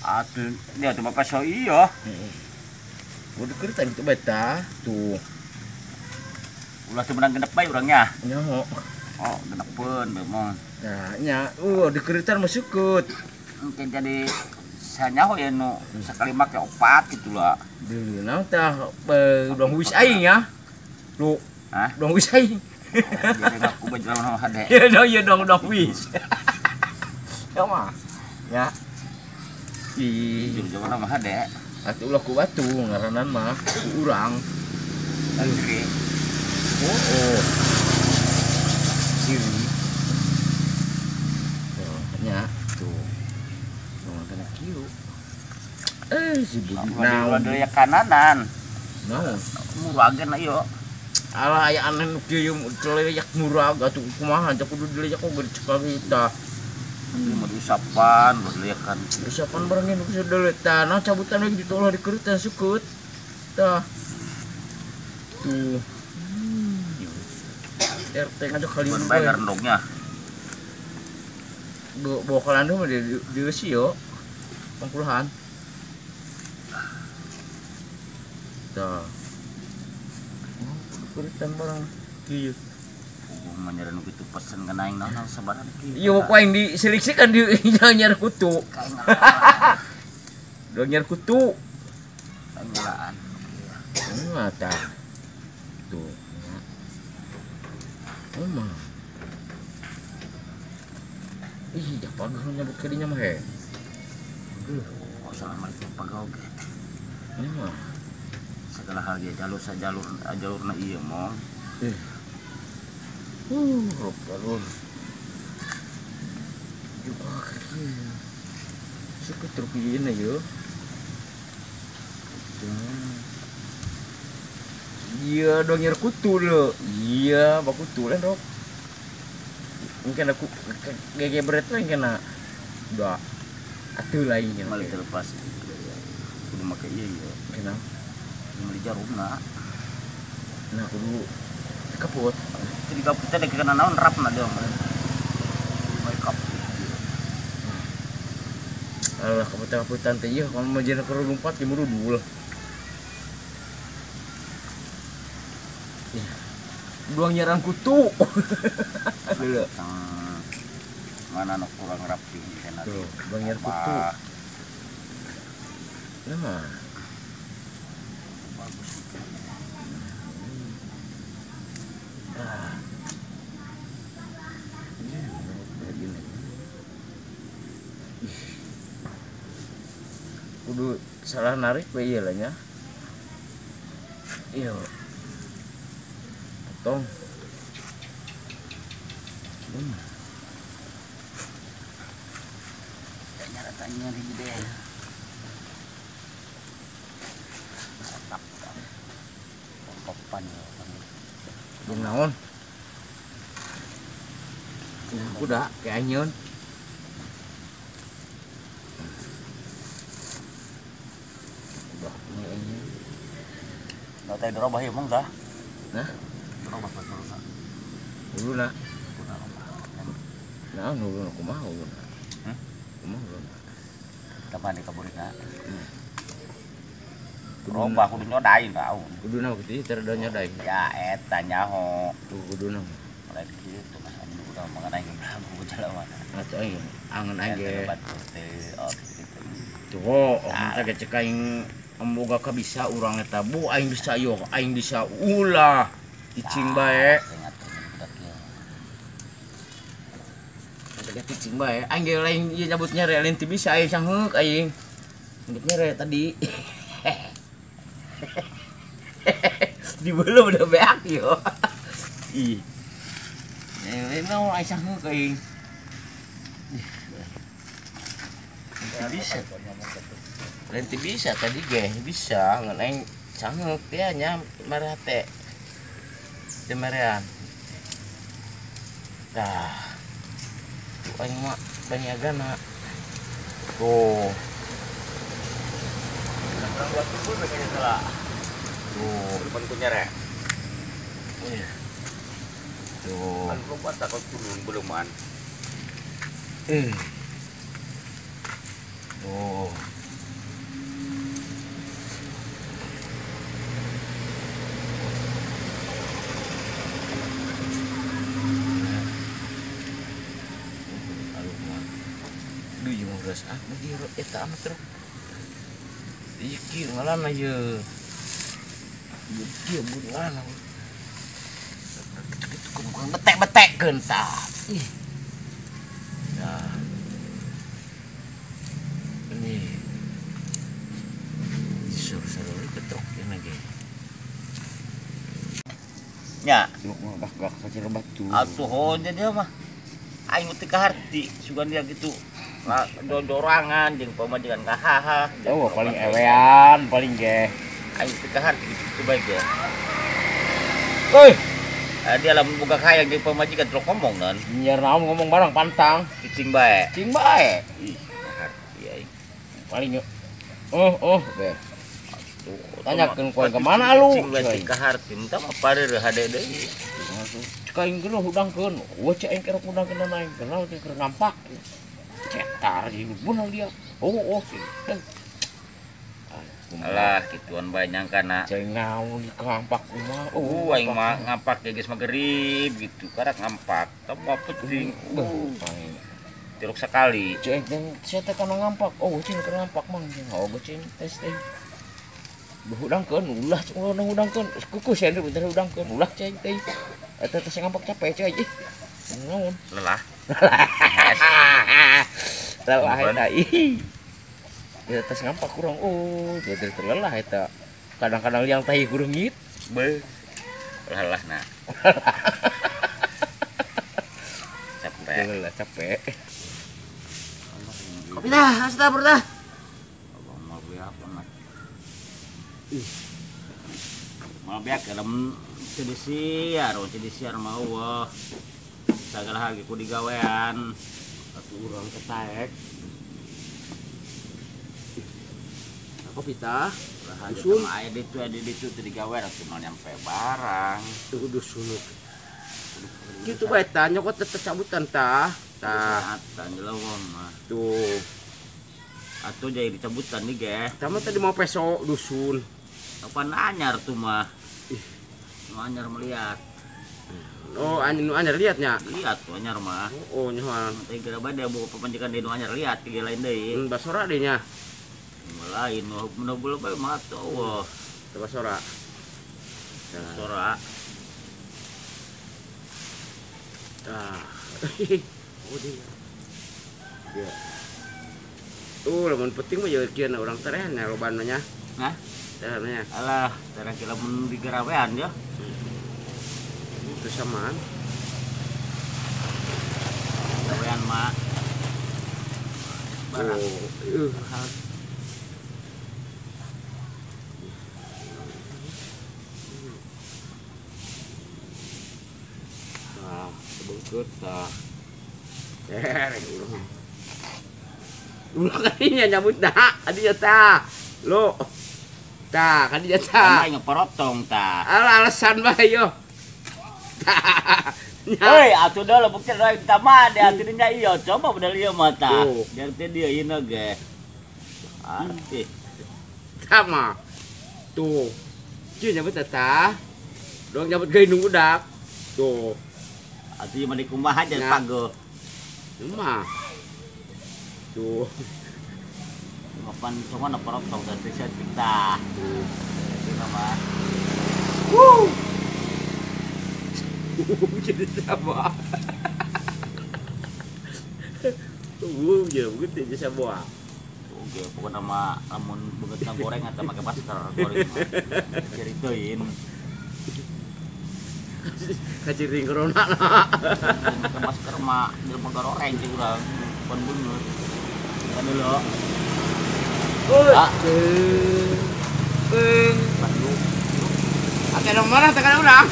Atuh dia tuh bapak so iyo. Udah keritan itu beta tuh. Ulah tuh menang genep bae urangnya. Nyaho. Oh, genepeun bemong. Nah, nya dikeritan mah sukut. Mungkin jadi sanyaho ya nu sekali make 4 gitu lah. Deuleu naon tah dong wis aing ya. Lu, Hah? dong wis aing. Jadi aku baju lawan hade. Ya dong wis. Ya mah. Ya. Ih, Jujur jaman mah hade. atuh ulah ku batu ngaranan mah ku urang. Oke. Oh. Siri. Tuh, nya tuh. Nuang kana kieu. Si Budi Naon naon. deui ya kananan. Naon. Murageun ayo. Alah aya aneh nu kieu celeyak murag atuh kumaha cak kudu dileyak kok gede cekal kita. Mau diusapan, berliakan. Usapan barangnya nu sudah tanah cabutan lagi ditolak di kerutan sukut. Tah. Tuh. RT ngajak kali Bukan bayar rendongnya. bawa ke Landung mah di usi yo. Pangkulahan. Tah. Kerutan barang kieu. Menyeran gitu pesen kena aing naon sabaran kieu. Iya pokoknya yang diseleksikan di nyar kutu. Dong nyar kutu. Panggilaan. Mata. Tuh. Mama. Ih, japan lu nyebut ke dinya mah he. Assalamualaikum pagaoge. Ini mah. Segala hal ge jalurna ieu mong. Rob. Juga kaki. Suka terpiin aja. Iya dong nyar kutu lo. Iya bakutu lah Rob. Mungkin aku gege berat lah kena. Udah. Atuh lainnya. Mali terlepas. Kudu make ieu ya. Kenapa? Mali jarumna. Nah kudu kaput. Jadi kaputnya dek kena naon rapna dia mah. Mai kaput. Alah kaputan teh ieu kalau mau jadi ke lompat di murudul. Dua nyerang kutu. Dulu. Mana nu kurang rapi kana. Tuh, Bang Nyar kutu. Nah. Bagus. Kudu salah narik we ieu lah nya. Iya. Potong. Kayaknya ratanya di gede. Mantap. Kopan ya. Jeung naon? Kuda kayak anyeun. Nggak tahu dirobah ya mong dah. Nah, Dirobah betul. uluna. Nah, uluna kumaha uluna? Hmm? Kumaha uluna? Kapan di kaburina? Dirobah kudu nyodain tau. Kuduna kitu terda nyodain. Ya eta nyaho. Tuh kuduna. Mulai kitu mah anu udah mengenai aku jalan mana. Atuh aing angeun aing ge. Batu teh oh gitu. Tuh, teh ge cek aing emboga ka bisa urang eta bu aing bisa yo, aing bisa ulah. Cicing bae. Teh cicing bae. Aing ge lain ieu nyabut nyere lain teu bisa aing sangheuk aing. Nyabut nyere tadi. Di belum udah beak yo. Ih. Lain naon aing sangheuk aing. Bisa. Lain teu bisa tadi ge, bisa ngan aing sangheuk teh nya marah teh. Teu marean. Tah. Tuh aing mah banyagana. Tuh. Orang buat kubur begini salah. Tuh. Depan kunyere. Tuh. Kan belum buat takut turun beluman. Tuh. terus bagi eta amat terus iya kieu ngalana ye kieu bulan itu kan betek-betekkeun tah ih nah ini suruh ketrok lagi nya gak kacir batu atuh honnya dia mah aing teh kaharti sugan dia gitu dorangan jeung pamajikan kahaha oh paling ewean paling ge aing teh kaharti gitu baik ya euy dia lamun boga hayang jeung pamajikan terus ngomong nan nyer naon ngomong barang pantang cicing bae cing bae ih kaharti aing paling be tanyakeun koe ke mana lu cicing bae kaharti entah mah pareureun hade deui kain geus hudangkeun cek aing kerek hudangkeun aing kenal teh keur nampak cetar di beunang dia sih alah kituan bae nyangkana ceng naon di ngampak kumaha aing mah ngampak ge geus magrib gitu karak ngampak tambah penting tiruk sekali ceng sia teh kana ngampak ceng keur ngampak mang ceng tes teh hudangkeun ulah ceng hudangkeun kuku sia bener hudangkeun ulah ceng teh eta teh ngampak capek ceng ih naon lelah lelah eta ih ya tes ngampak kurang jadi terlelah eta kadang-kadang liang tahi kurungit be lelah nah capek kopi dah astagfirullah abang mau beli apa mas mau biak dalam cedisiar mau wah segala hal ku digawean satu urang ketaek kopi tah dusun aya ditu teh digawean atuh nyampe barang tuh dusun kitu bae tah nyokot teh cabutan tah jelawang mah tuh atuh jadi dicabutan nih ge sama tadi mau peso dusun kapan anyar tuh mah anyar melihat anyar liatnya lihat tuh anyar mah nyohan teh kira bade buka pemanjikan di anyar lihat ke lain deui basora deui nya lain mun bola bae mah atuh wah basora sora dia lamun penting mah jadi kieu urang teh nya loban nya nah teh alah tara kira mun digarawean ya itu samaan garawean mah barang bungkut tah ulah kadinya nyabut dah adinya tah lo tah kadinya tah ngeporotong tah alasan bae yo hei atuh dah lebuk teh rek tamah deh atuh nya ieu coba bener ieu mah tah biar teh dia ieu ge arti sama tuh cieu nyabut tah dong nyabut geus nunggu dak tuh atuh mah dikumaha aja pago mah tuh kapan cuma na porotong dan set kita itu mah jadi sama ya begitu aja sama oke pokoknya nama lamun begitu goreng atau pakai masker goreng cerituin kaciring corona pakai masker mah di motor goreng sih kurang pun bener kan dulu Oke, nomor tekan urang.